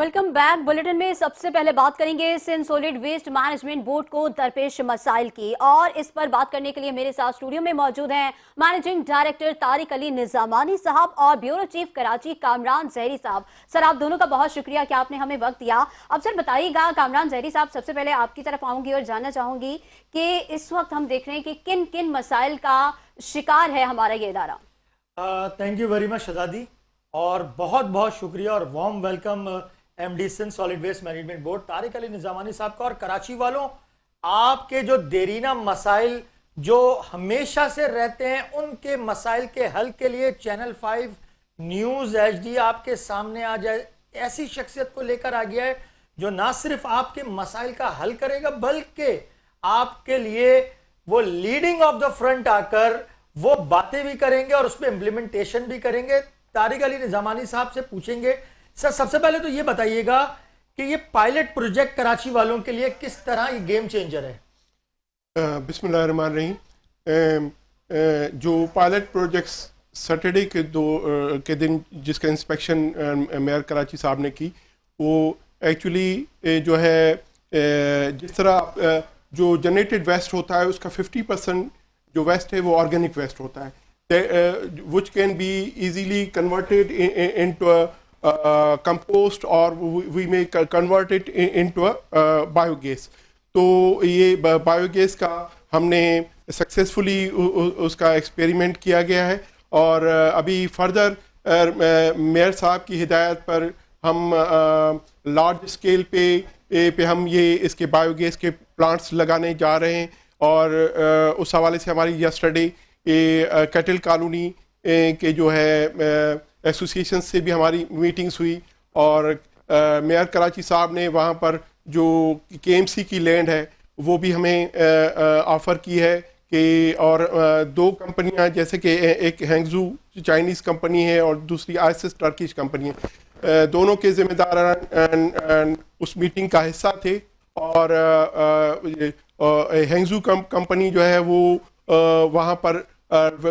Welcome back. Bulletin में सबसे पहले बात करेंगे Sindh solid waste management board को दरपेश मसाइल की, और इस पर बात करने के लिए मेरे साथ स्टूडियो में मौजूद हैं मैनेजिंग डायरेक्टर तारिक अली निजामानी साहब और ब्यूरो चीफ कराची कामरान जहरी साहब। सर, आप दोनों का बहुत शुक्रिया कि आपने हमें वक्त दिया। अब सर बताइएगा, कामरान जहरी साहब, सबसे पहले आपकी तरफ आऊंगी और जानना चाहूंगी कि इस वक्त हम देख रहे हैं कि किन किन मसाइल का शिकार है हमारा ये इदारा। थैंक यू वेरी मच शहजादी, और बहुत बहुत शुक्रिया और warm welcome MD Sindh solid waste management board Tariq Ali Nizamani sahab का। और कराची वालों, आपके जो देरीना मसाइल जो हमेशा से रहते हैं, उनके मसाइल के हल के लिए चैनल 5 न्यूज़ HD आपके सामने आ जाए। ऐसी शख्सियत को लेकर आ गया है जो ना सिर्फ आपके मसाइल का हल करेगा, बल्कि आपके लिए वो लीडिंग ऑफ द फ्रंट आकर वो बातें भी करेंगे और उस पर इम्प्लीमेंटेशन भी करेंगे। तारिक अली निजामानी साहब से पूछेंगे। सर, सबसे पहले तो ये बताइएगा कि ये पायलट प्रोजेक्ट कराची वालों के लिए किस तरह ये गेम चेंजर है। बिस्मिल्लाहिर्रहमानिर्रहीम। जो पायलट प्रोजेक्ट्स सैटरडे के दिन जिसका इंस्पेक्शन मेयर कराची साहब ने की, वो एक्चुअली जो है जिस तरह जो जनरेटेड वेस्ट होता है उसका 50% जो वेस्ट है वो ऑर्गेनिक वेस्ट होता है, which can be easily converted into a compost, or we may convert it into a biogas. तो ये बायोगैस का हमने सक्सेसफुली उसका एक्सपेरिमेंट किया गया है, और अभी फर्दर मेयर साहब की हिदायत पर हम लार्ज स्केल पे हम ये इसके बायोगैस के प्लांट्स लगाने जा रहे हैं। और उस हवाले से हमारी यस्टरडे कैटल कॉलोनी के जो है एसोसिएशन से भी हमारी मीटिंग्स हुई, और मेयर कराची साहब ने वहाँ पर जो KMC की लैंड है वो भी हमें ऑफ़र की है कि, और दो कंपनियां जैसे कि एक हैंगजू चाइनीज़ कंपनी है और दूसरी ISIS टर्किश कंपनी है, दोनों के ज़िम्मेदार उस मीटिंग का हिस्सा थे। और हैंगजू कंपनी जो है वो वहाँ पर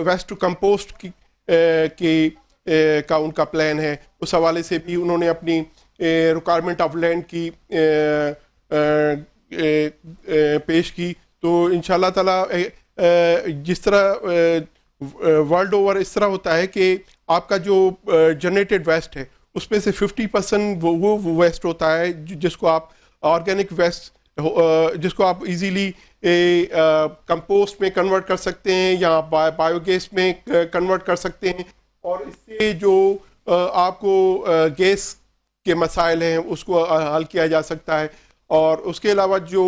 वेस्ट टू कंपोस्ट का उनका प्लान है। उस हवाले से भी उन्होंने अपनी रिक्वायरमेंट ऑफ लैंड की पेश की। तो इंशाल्लाह ताला जिस तरह वर्ल्ड ओवर इस तरह होता है कि आपका जो जनरेटेड वेस्ट है उसमें से 50% वो वेस्ट होता है जिसको आप ऑर्गेनिक वेस्ट, जिसको आप इजीली कंपोस्ट में कन्वर्ट कर सकते हैं या बायोगैस में कन्वर्ट कर सकते हैं, और इससे जो आपको गैस के मसाइल हैं उसको हल किया जा सकता है। और उसके अलावा जो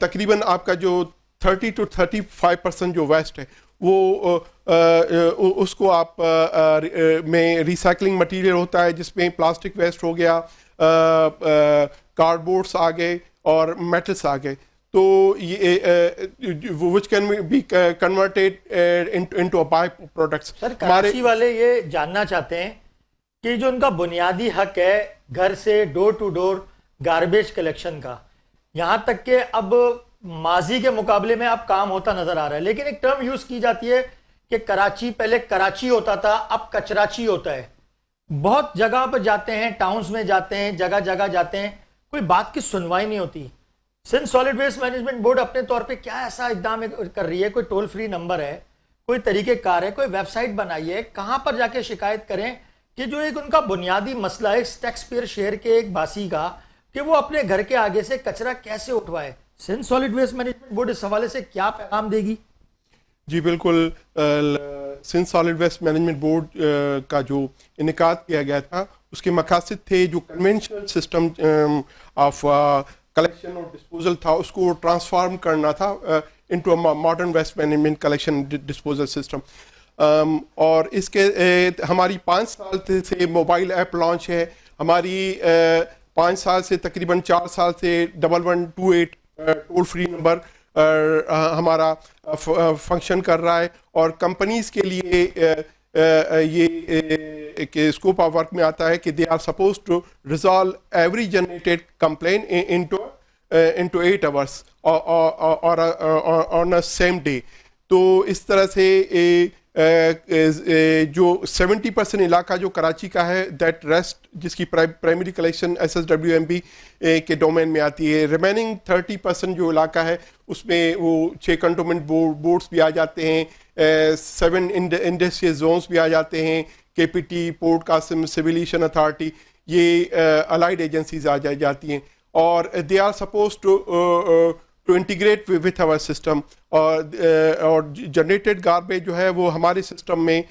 तकरीबन आपका जो 30 to 35% जो वेस्ट है वो उसको आप में रिसाइकलिंग मटेरियल होता है, जिसमें प्लास्टिक वेस्ट हो गया, कार्डबोर्ड्स आ गए और मेटल्स आ गए। तो ये which can be converted into a by-products। Sir, Karachi वाले ये जानना चाहते हैं कि जो उनका बुनियादी हक है घर से door to door garbage collection का, यहाँ तक कि अब माजी के मुकाबले में अब काम होता नजर आ रहा है, लेकिन एक टर्म यूज की जाती है कि कराची पहले कराची होता था, अब कचराची होता है। बहुत जगह पर जाते हैं, टाउन्स में जाते हैं, जगह जगह जाते हैं, कोई बात की सुनवाई नहीं होती। Sindh solid waste management board अपने तौर पे क्या ऐसा इक़दाम कर रही है? कोई टोल फ्री नंबर है, कोई तरीक़ेकार है, कोई वेबसाइट बनाई है, कहाँ पर जाके शिकायत करें कि जो एक उनका बुनियादी मसला है टैक्स पेयर शेयर के एक बासी का, कि वो अपने घर के आगे से कचरा कैसे उठवाए? Sindh solid waste management board इस हवाले से क्या पैगाम देगी? जी बिल्कुल, Sindh solid waste management board का जो इनेकाद किया गया था उसके मकासद थे जो कन्वेंशनल सिस्टम ऑफ कलेक्शन और डिस्पोजल था उसको ट्रांसफॉर्म करना था into a modern waste management collection disposal system. और इसके हमारी 5 साल से मोबाइल ऐप लॉन्च है। हमारी 5 साल से तकरीबन 4 साल से 1128 टोल फ्री नंबर हमारा फंक्शन कर रहा है, और कंपनीज के लिए ये के स्कोप ऑफ वर्क में आता है कि they are suppose to resolve every generated complain into 8 hours और ऑन अ सेम डे। तो इस तरह से جو 70% علاقہ جو کراچی کا ہے دیٹ ریسٹ جس کی پرائمری کلیکشن SSWMB کے ڈومین میں آتی ہے. ریمیننگ 30% جو علاقہ ہے اس میں وہ 6 کنٹونمنٹ بورڈز بھی آ جاتے ہیں, 7 انڈسٹریل زونز بھی آ جاتے ہیں, KPT, port Qasim, civil aviation authority, یہ الائڈ ایجنسیز آ جاتی ہیں, اور they are suppose to integrate with our system, اور جنریٹڈ گاربیج جو ہے وہ ہمارے سسٹم میں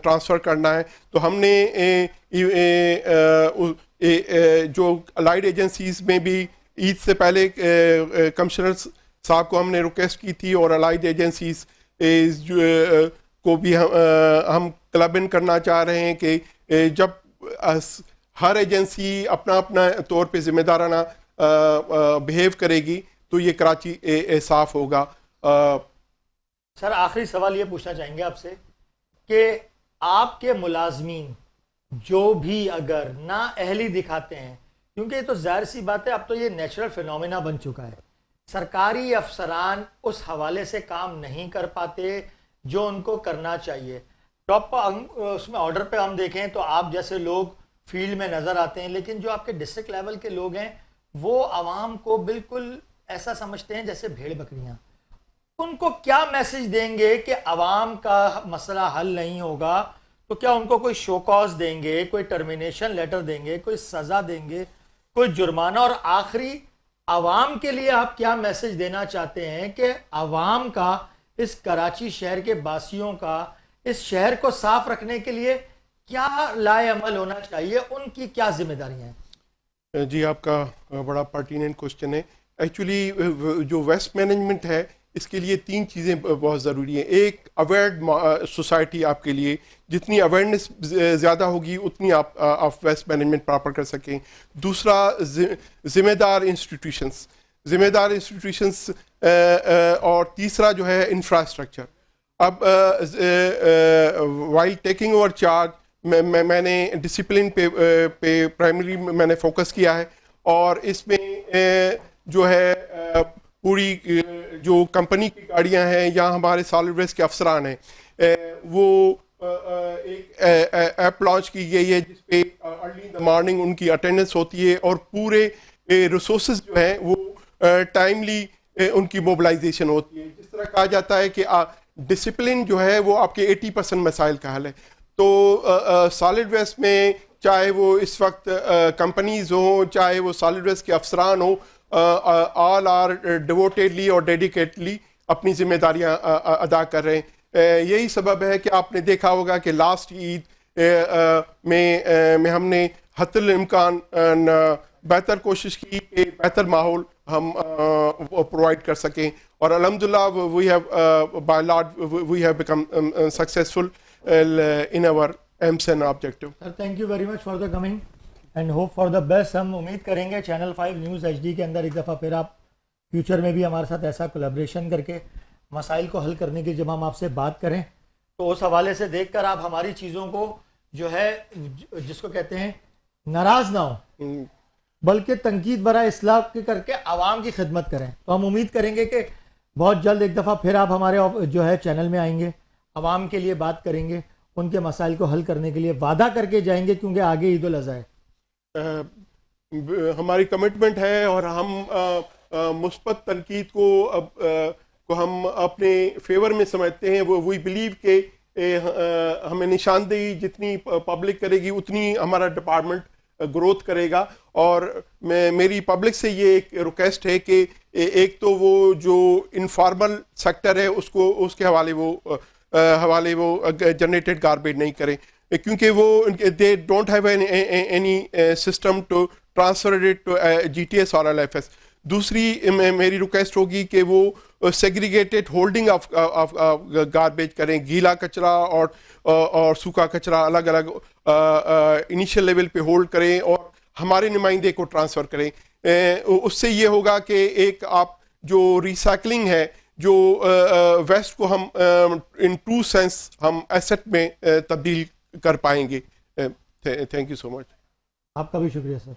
ٹرانسفر کرنا ہے. تو ہم نے جو الائڈ ایجنسیز میں بھی عید سے پہلے کمشنر صاحب کو ہم نے ریکویسٹ کی تھی, اور الائڈ ایجنسیز کو بھی ہم کلب ان کرنا چاہ رہے ہیں کہ جب ہر ایجنسی اپنا اپنا طور پہ ذمہ دارانہ بہیو کرے گی تو یہ کراچی صاف ہوگا. سر آخری سوال یہ پوچھنا چاہیں گے آپ سے کہ آپ کے ملازمین جو بھی اگر نااہلی دکھاتے ہیں, کیونکہ یہ تو ظاہر سی بات ہے اب تو یہ نیچرل فینومینا بن چکا ہے, سرکاری افسران اس حوالے سے کام نہیں کر پاتے جو ان کو کرنا چاہیے. ٹاپ اس میں آرڈر پہ ہم دیکھیں تو آپ جیسے لوگ فیلڈ میں نظر آتے ہیں, لیکن جو آپ کے ڈسٹرکٹ لیول کے لوگ ہیں وہ عوام کو بالکل ایسا سمجھتے ہیں جیسے بھیڑ بکریاں. ان کو کیا میسج دیں گے کہ عوام کا مسئلہ حل نہیں ہوگا تو کیا ان کو کوئی شو کاز دیں گے, کوئی ٹرمینیشن لیٹر دیں گے, کوئی سزا دیں گے, کوئی جرمانہ؟ اور آخری عوام کے لیے آپ کیا میسج دینا چاہتے ہیں کہ عوام کا, اس کراچی شہر کے باسیوں کا اس شہر کو صاف رکھنے کے لیے کیا لائے عمل ہونا چاہیے, ان کی کیا ذمہ داریاں ہیں؟ جی آپ کا بڑا پرٹیننٹ کوشچن ہے. ایکچولی جو ویسٹ مینجمنٹ ہے اس کے لیے 3 چیزیں بہت ضروری ہیں. ایک اویئرڈ سوسائٹی آپ کے لیے, جتنی اویئرنیس زیادہ ہوگی اتنی آپ ویسٹ مینجمنٹ پراپر کر سکیں. دوسرا ذمہ دار انسٹیٹیوشنس, اور تیسرا جو ہے انفراسٹرکچر. اب وائل ٹیکنگ اوور چارج میں نے ڈسپلن پہ پرائمری میں نے فوکس کیا ہے, اور اس میں جو ہے پوری جو کمپنی کی گاڑیاں ہیں یا ہمارے سالڈ ویسٹ کے افسران ہیں, وہ ایک ایپ لانچ کی گئی ہے جس پہ ارلی ان دا مارننگ ان کی اٹینڈنس ہوتی ہے, اور پورے ریسورسز جو ہیں وہ ٹائملی ان کی موبلائزیشن ہوتی ہے. جس طرح کہا جاتا ہے کہ ڈسپلن جو ہے وہ آپ کے 80% مسائل کا حل ہے. تو سالڈ ویسٹ میں چاہے وہ اس وقت کمپنیز ہوں, چاہے وہ سالڈ ویسٹ کے افسران ہوں, آل آر ڈیووٹیڈلی اور ڈیڈیکیٹلی اپنی ذمہ داریاں ادا کر رہے ہیں. یہی سبب ہے کہ آپ نے دیکھا ہوگا کہ لاسٹ عید میں ہم نے حتی الامکان بہتر کوشش کی کہ بہتر ماحول ہم پرووائڈ کر سکیں, اور الحمدللہ we have by lot we have become successful in our aims and objective. Sir, thank you very much for the coming and hope for the best. ہم امید کریں گے چینل 5 نیوز HD کے اندر ایک دفعہ پھر آپ فیوچر میں بھی ہمارے ساتھ ایسا کولیبریشن کر کے مسائل کو حل کرنے کی جب ہم آپ سے بات کریں تو اس حوالے سے دیکھ کر آپ ہماری چیزوں کو جو ہے جس کو کہتے ہیں ناراض نہ ہو بلکہ تنقید برائے اصلاح کے کر کے عوام کی خدمت کریں. تو ہم امید کریں گے کہ بہت جلد ایک دفعہ پھر آپ ہمارے جو ہے چینل میں آئیں گے, عوام کے لیے بات کریں گے, ان کے مسائل کو حل کرنے کے لیے وعدہ کر کے جائیں گے, کیونکہ آگے عید الاضحیٰ ہے. ہماری کمٹمنٹ ہے, اور ہم مثبت تنقید کو ہم اپنے فیور میں سمجھتے ہیں. وی بلیو کہ ہمیں نشاندہی جتنی پبلک کرے گی اتنی ہمارا ڈپارٹمنٹ گروتھ کرے گا. اور میری پبلک سے یہ ایک ریکویسٹ ہے کہ ایک تو وہ جو انفارمل سیکٹر ہے اس کے حوالے وہ جنریٹڈ گاربیج نہیں کریں, کیونکہ وہ they don't have any system to transfer it to GTS اور LFS. دوسری میری ریکویسٹ ہوگی کہ وہ سیگریگیٹڈ ہولڈنگ آف گاربیج کریں, گیلا کچرا اور سوکھا کچرا الگ الگ انیشیل لیول پہ ہولڈ کریں اور ہمارے نمائندے کو ٹرانسفر کریں. اس سے یہ ہوگا کہ ایک آپ جو ریسائکلنگ ہے, جو ویسٹ کو ہم ان ٹرو سینس ہم ایسٹ میں تبدیل کر پائیں گے. تھینک یو سو مچ. آپ کا بھی شکریہ سر.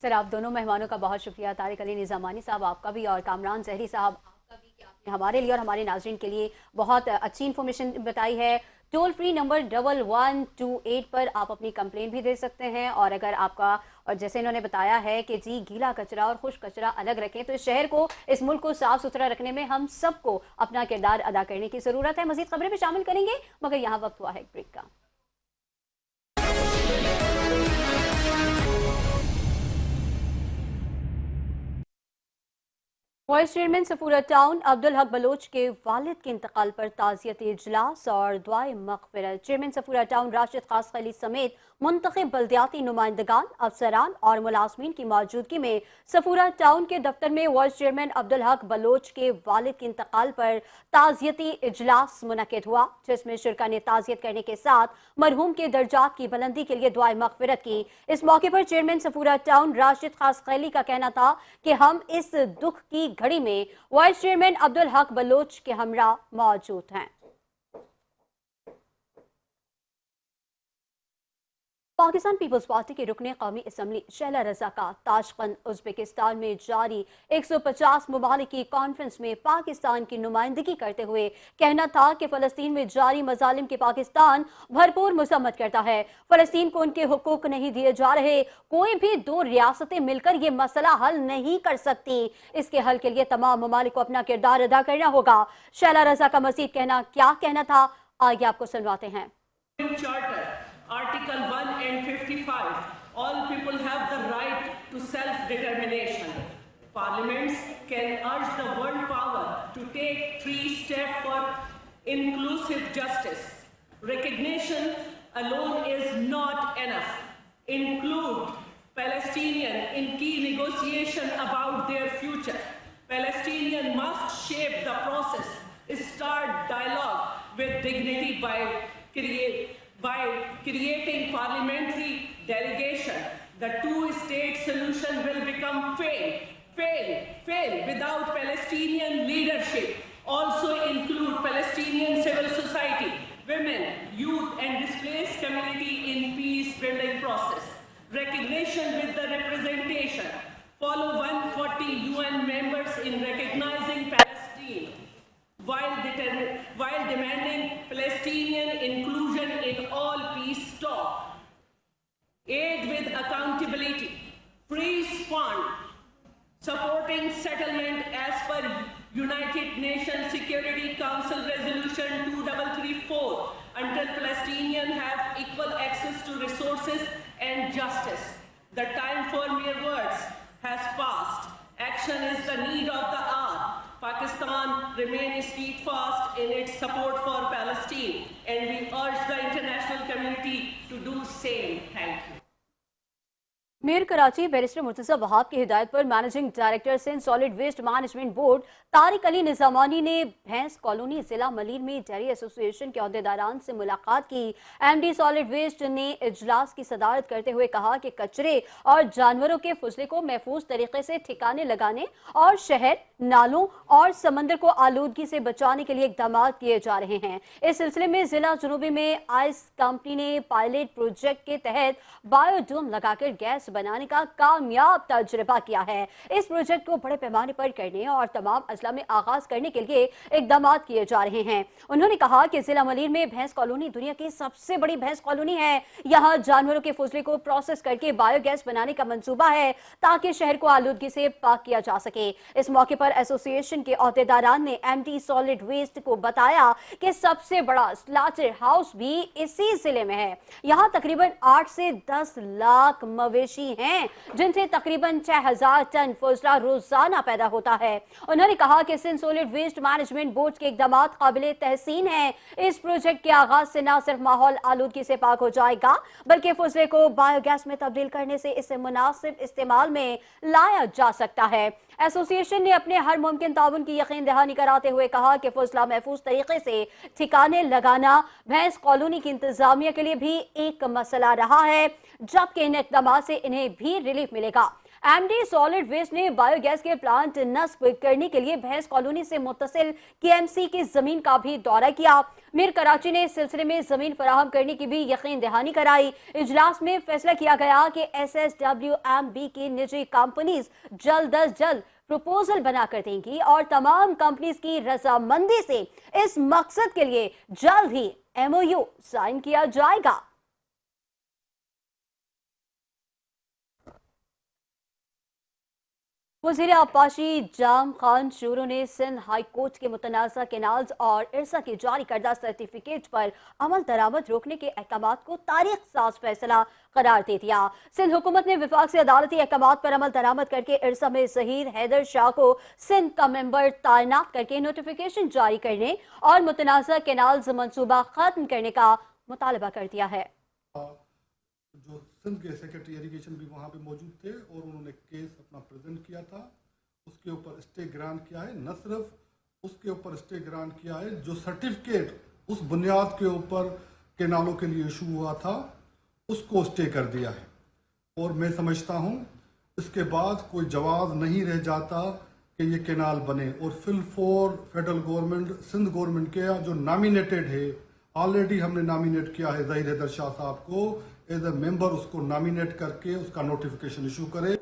سر آپ دونوں مہمانوں کا بہت شکریہ. طارق علی نظامانی صاحب آپ کا بھی, اور کامران زہری صاحب آپ کا بھی کہ آپ نے हमारे लिए और हमारे नाज़रीन के लिए बहुत अच्छी इन्फॉर्मेशन बताई है। टोल फ्री नंबर 1128 पर आप अपनी कंप्लेन भी दे सकते हैं। और अगर आपका, और जैसे इन्होंने बताया है कि जी गीला कचरा और खुश्क कचरा अलग रखें, तो इस शहर को, इस मुल्क को साफ सुथरा रखने में हम सबको अपना किरदार अदा करने की ज़रूरत है। मज़ीद खबरें भी शामिल करेंगे, मगर यहाँ वक्त हुआ है एक ब्रेक का। Vice chairman Safura town Abdul Haq Bloch के वालिद के इंतकाल पर ताज़ियती इजलास और दुआए मग़फ़िरत। चेयरमैन सफूरा टाउन राशिद खास खली समेत मुंतखब बल्दियाती नुमाइंदगान, अफसरान और मुलाजमीन की मौजूदगी में सफूरा टाउन के दफ्तर में vice chairman Abdul Haq Bloch के वालिद के इंतकाल पर ताज़ियती इजलास मुनक़िद हुआ, जिसमें शुरका ने ताज़ियत करने के साथ मरहूम के दर्जात की बुलंदी के लिए दुआए मग़फ़िरत की। इस मौके पर चेयरमैन सफूरा टाउन राशिद खास खली का कहना था कि हम इस दुख की घड़ी में vice chairman Abdul Haq Bloch के हमरा मौजूद हैं। पाकिस्तान पीपल्स पार्टी के रुकने कौमी असम्बली शैला रजा का ताशकंद उज़्बेकिस्तान में जारी 150 ममालिक की कॉन्फ्रेंस में पाकिस्तान की नुमाइंदगी करते हुए कहना था कि फ़लस्तीन में जारी मजालिम के पाकिस्तान भरपूर मज़म्मत करता है। फ़लस्तीन को उनके हुकूक नहीं दिए जा रहे, कोई भी दो रियासतें मिलकर ये मसला हल नहीं कर सकती। इसके हल के लिए तमाम ममालिक को अपना किरदार अदा करना होगा। शैला रजा का मज़ीद क्या कहना था, आगे आपको सुनवाते हैं। Article 1 and 55, all people have the right to self-determination. Parliaments can urge the world power to take 3 steps for inclusive justice. Recognition alone is not enough. Include Palestinians in key negotiation about their future. Palestinians must shape the process, start dialogue with dignity by creating parliamentary delegation. The two-state solution will become fail without Palestinian leadership. Also include Palestinian civil society, women, youth and displaced community in peace building process. Recognition with the representation. Follow 140 UN members in recognizing Palestine while demanding Palestinian inclusion in all peace talk. Aid with accountability. Freeze fund. Supporting settlement as per United Nations Security Council Resolution 2334 until Palestinians have equal access to resources and justice. The time for mere words has passed. Action is the need of the hour. Pakistan remains steadfast in its support for Palestine, and we urge the international community to do same. Thank you. Mayor Karachi barrister Murtaza Wahab की हिदायत पर managing director Sindh solid waste management board Tariq Ali Nizamani ने भैंस colony जिला मलीर में dairy association के अहदेदारान से मुलाकात की। एमडी सॉलिड वेस्ट ने इजलास की सदारत करते हुए कहा कि कचरे और जानवरों के फुजले को महफूज तरीके से ठिकाने लगाने और शहर, नालों और समंदर को आलूदगी से बचाने के लिए इकदाम किए जा रहे हैं। इस सिलसिले में जिला जुनूबी में आइस कंपनी ने पायलट प्रोजेक्ट के तहत बायोडोम लगाकर गैस बनाने का कामयाब तजुर्बा किया है। इस प्रोजेक्ट को बड़े पैमाने पर करने और तमाम अजला में आगाज करने के लिए इकदाम किए जा रहे हैं। उन्होंने कहा कि जिला मलीर में भैंस कॉलोनी दुनिया की सबसे बड़ी भैंस कॉलोनी है। यहाँ जानवरों के फुजले को प्रोसेस करके बायोगैस बनाने का मंसूबा है ताकि शहर को आलूदगी से पाक किया जा सके। इस मौके पर एसोसिएशन के अहदेदारान ने एमटी सॉलिड वेस्ट को बताया कि सबसे बड़ा स्लाटर हाउस भी इसी जिले में है। यहाँ तकरीबन 8 से 10 लाख मवेशी हैं, जिनसे तकरीबन 6000 टन फुजला रोजाना पैदा होता है। उन्होंने कहा कि Sindh solid waste management board के इकदाम काबिले तहसीन हैं। इस प्रोजेक्ट के आगाज से न सिर्फ माहौल आलूदगी से पाक हो जाएगा, बल्कि फुजले को बायोगैस में तब्दील करने से इसे मुनासिब इस्तेमाल में लाया जा सकता है। एसोसिएशन ने अपने हर मुमकिन ताउन की यकीन दहानी कराते हुए कहा कि फुजला महफूज तरीके से ठिकाने लगाना भैंस कॉलोनी की इंतजामिया के लिए भी एक मसला रहा है, जबकि इन इकदाम से इन्हें भी रिलीफ मिलेगा। एमडी सॉलिड वेस्ट ने बायोगैस के प्लांट नस्ब करने के लिए भैंस कॉलोनी से मुत्तसिल केएमसी की जमीन का भी दौरा किया। मीर कराची ने इस सिलसिले में जमीन फराहम करने की भी यकीन दहानी कराई। इजलास में फैसला किया गया कि SSWMB की निजी कंपनीज जल्द अज जल्द प्रपोजल बनाकर देंगी और तमाम कंपनीज की रजामंदी से इस मकसद के लिए जल्द ही MOU साइन किया जाएगा। वज़ीर आबपाशी जाम खान शूरो ने सिंध हाई कोर्ट के मुतनाज़ा केनाल्स और इरसा के जारी करदा सर्टिफिकेट पर अमल दरामद रोकने के अहकामात को तारीख साज फैसला करार दे दिया। सिंध हुकूमत ने विफाक से अदालती अहकामात पर अमल दरामद करके इरसा में ज़हीर हैदर शाह को सिंध का मेंबर तैनात करके नोटिफिकेशन जारी करने और मुतनाज़ा केनाल्स मंसूबा खत्म करने का मुतालबा कर दिया है। जो सिंध के सेक्रेटरी इरिगेशन भी वहाँ पे मौजूद थे और उन्होंने केस अपना प्रेजेंट किया था, उसके ऊपर स्टे ग्रांट किया है। न सिर्फ उसके ऊपर स्टे ग्रांट किया है, जो सर्टिफिकेट उस बुनियाद के ऊपर केनालों के लिए इशू हुआ था उसको स्टे कर दिया है। और मैं समझता हूँ इसके बाद कोई जवाब नहीं रह जाता कि ये केनाल बने। और fill for federal government, Sindh government के जो नामिनेटेड है, ऑलरेडी हमने नामिनेट किया है ज़हीर हैदर शाह साहब को एज ए मेंबर, उसको नामिनेट करके उसका नोटिफिकेशन इशू करे।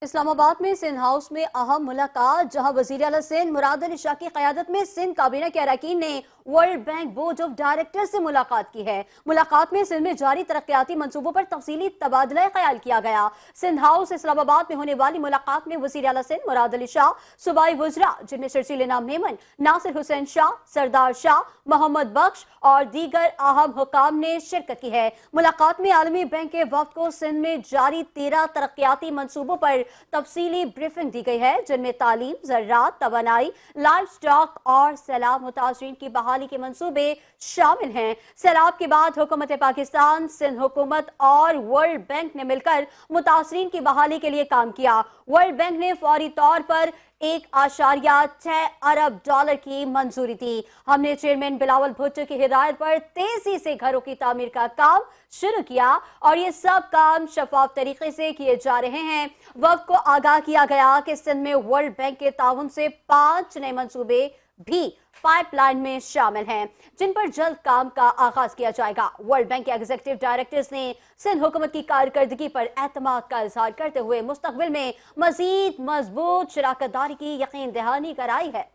इस्लामाबाद में सिंध हाउस में अहम मुलाकात, जहां वज़ीर आला सिंध मुराद अली शाह की क़यादत में सिंध काबीना के अरकान ने world bank board of director से मुलाकात की है। मुलाकात में सिंध में जारी तरक्याती मंसूबों पर तफसीली तबादला ख्याल किया गया। सिंध हाउस इस्लामाबाद में होने वाली मुलाकात में वज़ीर आला सिंध मुराद अली शाह, सूबाई वज़रा जिनमें शर्जील इनाम मेमन, नासिर हुसैन शाह, सरदार शाह, मोहम्मद बख्श और दीगर अहम हुकाम ने शिरकत की है। मुलाकात में आलमी बैंक के वफ्द को सिंध में जारी 13 तरक्याती मंसूबों पर तफसीली ब्रीफिंग दी गई है, जिनमें तालीम, ज़राअत, तवानाई, लाइफ स्टॉक और सैलाब मुतासरीन की बहाली के मंसूबे शामिल हैं। सैलाब के बाद हुकूमत पाकिस्तान, सिंध हुकूमत और वर्ल्ड बैंक ने मिलकर मुतासरीन की बहाली के लिए काम किया। वर्ल्ड बैंक ने फौरी तौर पर 1.6 अरब डॉलर की मंजूरी दी। हमने चेयरमैन बिलावल भुट्टो की हिदायत पर तेजी से घरों की तामीर का काम शुरू किया और ये सब काम शफाफ तरीके से किए जा रहे हैं। वक्त को आगाह किया गया कि सिंध में वर्ल्ड बैंक के ताउन से 5 नए मंसूबे भी पाइपलाइन में शामिल हैं, जिन पर जल्द काम का आगाज किया जाएगा। वर्ल्ड बैंक के एग्जीक्यूटिव डायरेक्टर्स ने सिंध हुकूमत की कारकर्दगी पर एतमाद का इजहार करते हुए मुस्तकबिल में मजीद मजबूत शराकतदारी की यकीन दहानी कराई है।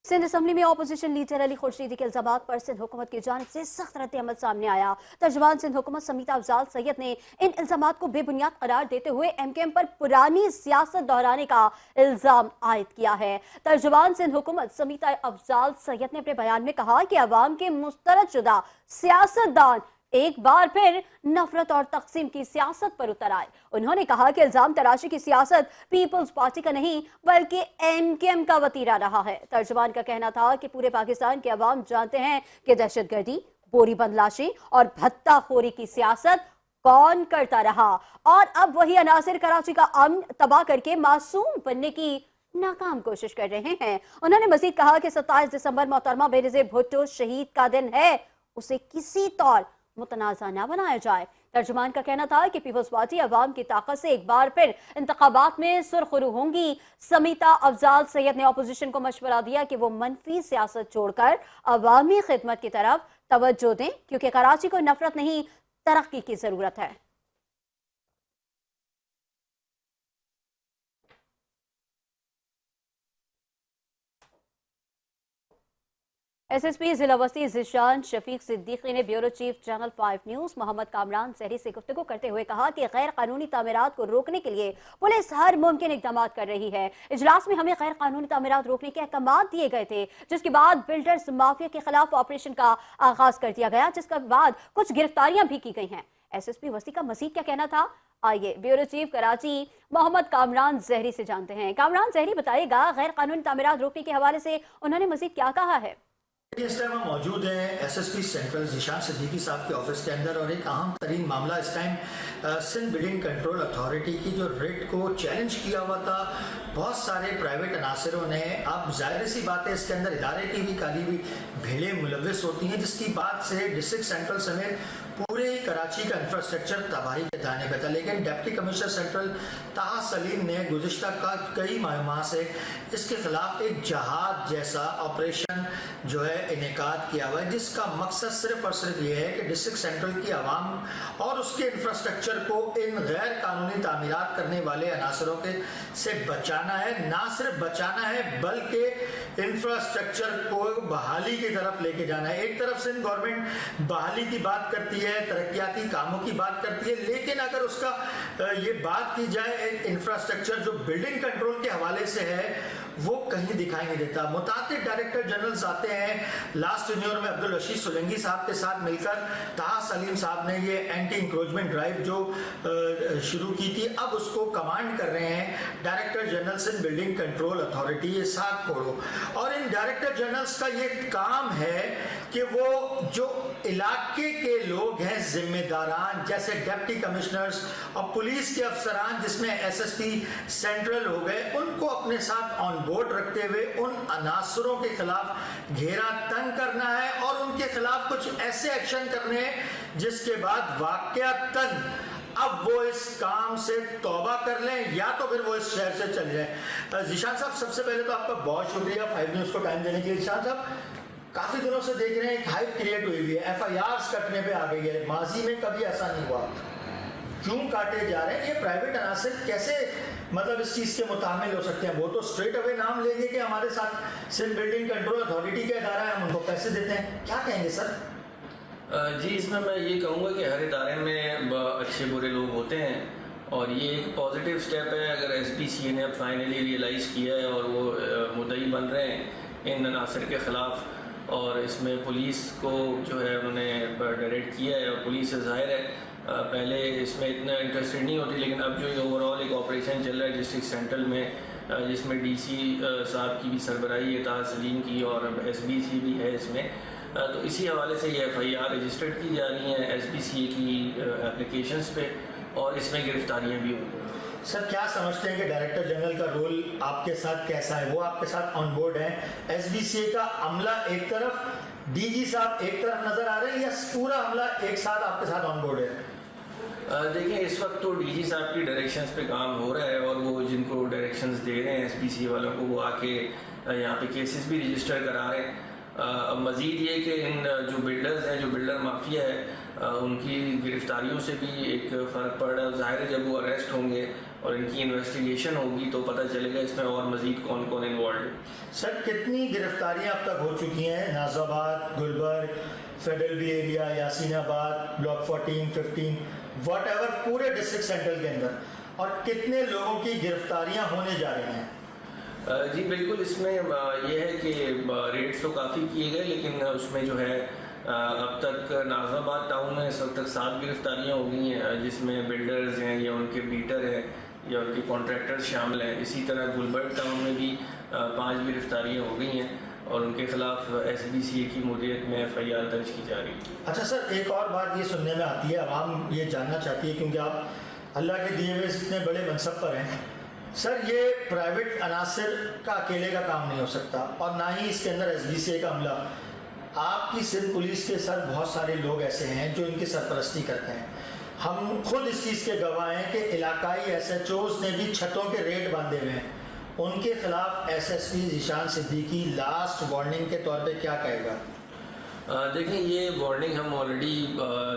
सिंध असम्बली में अपोजिशन लीडर अली खुर्शीदी के इल्जामात पर सिंध हुकूमत की जानिब से सख्त रद्द अमल सामने आया। तर्जुमान सिंध हुकूमत समीता अफजाल सैयद ने इन इल्जामात को बेबुनियाद करार देते हुए MKM पर पुरानी सियासत दोहराने का इल्जाम आयद किया है। तर्जुमान सिंध हुकूमत समीता अफजाल सैयद ने अपने बयान में कहा कि अवाम के मुस्तरदशुदा सियासतदान एक बार फिर नफरत और तकसीम की सियासत पर उतर आए। उन्होंने कहा कि इल्जाम तराशी की सियासत पीपल्स पार्टी का नहीं बल्कि MKM का वतीरा रहा है। तर्जुमान का कहना था कि पूरे पाकिस्तान के अवाम जानते हैं कि दहशतगर्दी, बोरी बंदलाशी और भत्ताखोरी की सियासत कौन करता रहा और अब वही अनासिर कराची का अमन तबाह करके मासूम बनने की नाकाम कोशिश कर रहे हैं। उन्होंने मजीद कहा कि 27 दिसंबर मोहतरमा बेनज़ीर भुट्टो शहीद का दिन है, उसे किसी तौर मुतनाज़ा न बनाया जाए। तर्जुमान का कहना था कि पीपल्स पार्टी अवाम की ताकत से एक बार फिर इंतखाबात में सुरखरू होंगी। समीता अफजाल सैयद ने अपोजिशन को मशवरा दिया कि वो मनफी सियासत छोड़कर अवामी खिदमत की तरफ तवज्जो दें, क्योंकि कराची को नफरत नहीं तरक्की की जरूरत है। SSP जिला वसी ज़िशान शफीक सिद्दीकी ने bureau chief channel 5 news Mohammad Kamran Zehri से गुफ्तगू करते हुए कहा कि गैर कानूनी तामीरात को रोकने के लिए पुलिस हर मुमकिन इक़दाम कर रही है। इजलास में हमें गैर कानूनी तामीरात रोकने के अहकाम दिए गए थे, जिसके बाद बिल्डर्स माफिया के खिलाफ ऑपरेशन का आगाज कर दिया गया, जिसके बाद कुछ गिरफ्तारियां भी की गई हैं। SSP वसी का मजीद क्या कहना था, आइए ब्यूरो चीफ कराची मोहम्मद कामरान जहरी से जानते हैं। कामरान जहरी बताएगा, गैर कानूनी तामीरात रोकने के हवाले से उन्होंने मजीद क्या कहा है। इस टाइम हम मौजूद हैं SSP सेंट्रल ज़िशान सिद्दीकी साहब के ऑफिस के अंदर और एक अहम तरीन मामला इस time Sindh building control authority की जो रेट को चैलेंज किया हुआ था बहुत सारे प्राइवेट अनासरों ने। अब जाहिर सी बात है, इसके अंदर इदारे की भी काली भी भीड़ें मुलव्वस होती हैं, जिसकी बात से डिस्ट्रिक्ट सेंट्रल समेत पूरे कराची का इंफ्रास्ट्रक्चर तबाही के दाने पे था। लेकिन डिप्टी कमिश्नर सेंट्रल ताहा सलीम ने गुज़िश्ता का कई माह से इसके खिलाफ एक जहाद जैसा ऑपरेशन जो है इनेकाद किया हुआ है, जिसका मकसद सिर्फ और सिर्फ ये है कि डिस्ट्रिक्ट सेंट्रल की आवाम और उसके इंफ्रास्ट्रक्चर को इन गैर कानूनी तामीरात करने वाले अनासरों के से बचाना है। ना सिर्फ बचाना है बल्कि इंफ्रास्ट्रक्चर को बहाली की तरफ लेके जाना है। एक तरफ से गवर्नमेंट बहाली की बात करती है, तरक्याती कामों की बात करती है, लेकिन अगर उसका ये बात की जाए इंफ्रास्ट्रक्चर जो बिल्डिंग कंट्रोल के हवाले से है वो कहीं दिखाई नहीं देता। मुतातिद डायरेक्टर जनरल्स आते हैं, लास्ट टेन्योर में अब्दुल रशीद सोलंकी साहब के साथ मिलकर ताहा सलीम साहब ने ये एंटी इंक्रोचमेंट ड्राइव जो शुरू की थी, अब उसको कमांड कर रहे हैं डायरेक्टर जनरल्स इन बिल्डिंग कंट्रोल अथॉरिटी, ये 7 करोड़। और इन डायरेक्टर जनरल्स का ये काम है कि वो जो इलाके के लोग हैं जिम्मेदारान, जैसे डिप्टी कमिश्नर्स और पुलिस के अफसरान जिसमें एसएसपी सेंट्रल हो गए, उनको अपने साथ ऑन बोर्ड रखते हुए उन अनासरों के खिलाफ घेरा तंग करना है और उनके खिलाफ कुछ ऐसे एक्शन करने हैं जिसके बाद वाकयातन अब वो इस काम से तौबा कर लें या तो फिर वो इस शहर से चले जाएं। ज़ीशान साहब, सबसे पहले तो आपका बहुत शुक्रिया 5 न्यूज़ को टाइम देने के लिए। ज़ीशान साहब, काफ़ी दिनों से देख रहे हैं एक हाइप क्रिएट हुई हुई है, FIRs कटने पे आ गई है, माजी में कभी ऐसा नहीं हुआ, क्यों काटे जा रहे हैं? ये प्राइवेट अनासर कैसे मतलब इस चीज़ के मुतामिल हो सकते हैं? वो तो स्ट्रेट अवे नाम लेंगे कि हमारे साथ सिंध बिल्डिंग कंट्रोल अथॉरिटी का इदारा है, हम उनको पैसे देते हैं, क्या कहेंगे सर? जी, इसमें मैं ये कहूँगा कि हर इदारे में अच्छे बुरे लोग होते हैं और ये एक पॉजिटिव स्टेप है अगर SPCA ने अब फाइनली रियलाइज़ किया है और वो मुद्दई बन रहे हैं इन अनासर के ख़िलाफ़, और इसमें पुलिस को जो है उन्होंने डायरेक्ट किया है। और पुलिस से ज़ाहिर है पहले इसमें इतना इंटरेस्टेड नहीं होती, लेकिन अब जो ओवरऑल एक ऑपरेशन चल रहा है डिस्ट्रिक्ट सेंट्रल में जिसमें DC साहब की भी सरबराही है, ताहा सलीम की, और SBC भी है इसमें, तो इसी हवाले से ये FIR रजिस्टर्ड की जा रही हैं SPCA की एप्लीकेशंस पे और इसमें गिरफ्तारियाँ भी हुई। सर, क्या समझते हैं कि डायरेक्टर जनरल का रोल आपके साथ कैसा है? वो आपके साथ ऑन बोर्ड है, SBCA का अमला एक तरफ, DG साहब एक तरफ नज़र आ रहे हैं, या पूरा अमला एक साथ आपके साथ ऑन बोर्ड है? देखिए, इस वक्त तो DG साहब की डायरेक्शंस पे काम हो रहा है और वो जिनको डायरेक्शंस दे रहे हैं SPCA वालों को, वो आके यहाँ पे केसेस भी रजिस्टर करा रहे हैं। अब मज़ीद ये कि इन जो बिल्डर्स हैं, जो बिल्डर माफिया है, उनकी गिरफ्तारियों से भी एक फ़र्क पड़ रहा है। ज़ाहिर है जब वो अरेस्ट होंगे और इनकी इन्वेस्टिगेशन होगी तो पता चलेगा इसमें और मज़ीद कौन कौन इन्वॉल्व है। सर, कितनी गिरफ्तारियां अब तक हो चुकी हैं? Nazimabad, Gulberg, federal B area, Yaseenabad, block 14, 15, whatever, पूरे डिस्ट्रिक्ट सेंट्रल के अंदर, और कितने लोगों की गिरफ्तारियां होने जा रही हैं? जी बिल्कुल, इसमें यह है कि रेड्स तो काफ़ी किए गए, लेकिन उसमें जो है अब तक नाज़ाबाद टाउन में इस वक्त तक 7 गिरफ्तारियाँ हो गई हैं, जिसमें बिल्डर्स हैं या उनके बीटर हैं या उनके कॉन्ट्रैक्टर्स शामिल हैं। इसी तरह गुलबर्ग टाउन में भी 5 गिरफ्तारियाँ हो गई हैं और उनके खिलाफ SBCA की मुद्दत में FIR दर्ज की जा रही है। अच्छा सर, एक और बात ये सुनने में आती है, आवाम ये जानना चाहती है, क्योंकि आप अल्लाह के दिए हुए इतने बड़े मनसब पर हैं सर, ये प्राइवेट अनासर का अकेले का काम नहीं हो सकता और ना ही इसके अंदर SBCA का अमला। आपकी सिंध पुलिस के सर बहुत सारे लोग ऐसे हैं जो इनकी सरपरस्ती करते हैं। हम खुद इस चीज़ के गवाह हैं कि इलाकाई SHOs ने भी छतों के रेट बांधे हुए हैं, उनके खिलाफ SSP Zeeshan Siddiqui last warning के तौर पे क्या कहेगा? देखें, ये वार्निंग हम ऑलरेडी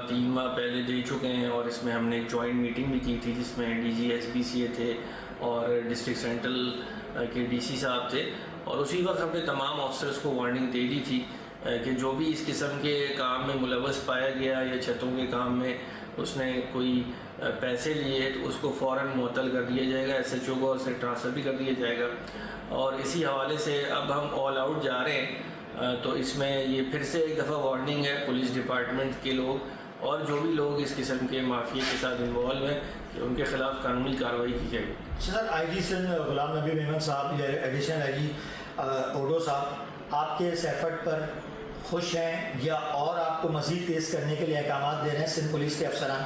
3 माह पहले दे चुके हैं और इसमें हमने एक जॉइंट मीटिंग भी की थी जिसमें DG SBCA थे और डिस्ट्रिक्ट सेंट्रल के DC साहब थे, और उसी वक्त हमने तमाम ऑफिसर्स को वार्निंग दे दी थी कि जो भी इस किस्म के काम में मुलव्वस पाया गया या छतों के काम में उसने कोई पैसे लिए तो उसको फ़ौरन मुअत्तल कर दिया जाएगा, SHO को उसे ट्रांसफ़र भी कर दिया जाएगा। और इसी हवाले से अब हम ऑल आउट जा रहे हैं, तो इसमें ये फिर से एक दफ़ा वार्निंग है पुलिस डिपार्टमेंट के लोग और जो भी लोग इस किस्म के माफिया के साथ इन्वॉल्व हैं कि उनके खिलाफ कानूनी कार्रवाई की जाएगी। सर, IG सिंध गुलाम नबी मेमन साहब या एडिशनल IG ओडो साहब आपके इस एफर्ट पर खुश हैं या और आपको मज़ीद तेज़ करने के लिए अहकाम दे रहे हैं सिंध पुलिस के अफसरान?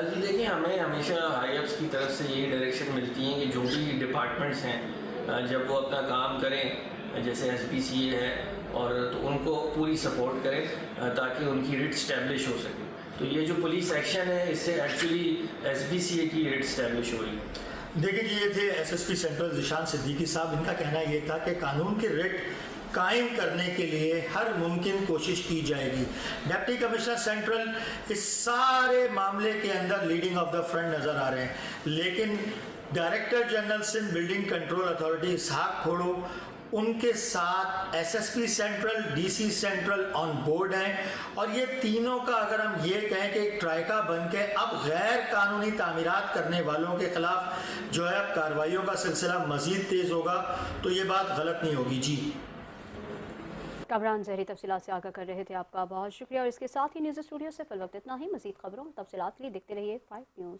जी देखिए, हमें हमेशा हाई अप्स की तरफ से ये डायरेक्शन मिलती है कि जो भी डिपार्टमेंट्स हैं जब वो अपना काम करें, जैसे SPCA है, और तो उनको पूरी सपोर्ट करें ताकि उनकी रिट स्टैब्लिश हो सके। تو یہ جو پولیس ایکشن ہے اس سے ایکچولی SBCA کی ریٹ اسٹیبلش ہوئی. دیکھیں جی، یہ تھے SSP سینٹرل ذیشان صدیقی صاحب. ان کا کہنا یہ تھا کہ قانون کے ریٹ قائم کرنے کے لیے ہر ممکن کوشش کی جائے گی. ڈپٹی کمشنر سینٹرل اس سارے معاملے کے اندر لیڈنگ آف دا فرنٹ نظر آ رہے ہیں، لیکن director general Sindh building control authority Ishaq Khoro, ان کے ساتھ SSP central, DC central on board ہیں. اور یہ تینوں کا اگر ہم یہ کہیں کہ ایک ٹرائکا بن کے اب غیر قانونی تعمیرات کرنے والوں کے خلاف جو ہے اب کارروائیوں کا سلسلہ مزید تیز ہوگا، تو یہ بات غلط نہیں ہوگی. جی کامران زہری تفصیلات سے آگاہ کر رہے تھے، آپ کا بہت شکریہ. اور اس کے ساتھ ہی نیوز اسٹوڈیو سے فی الوقت اتنا ہی. مزید خبروں تفصیلات کے لیے دیکھتے رہیے 5 نیوز.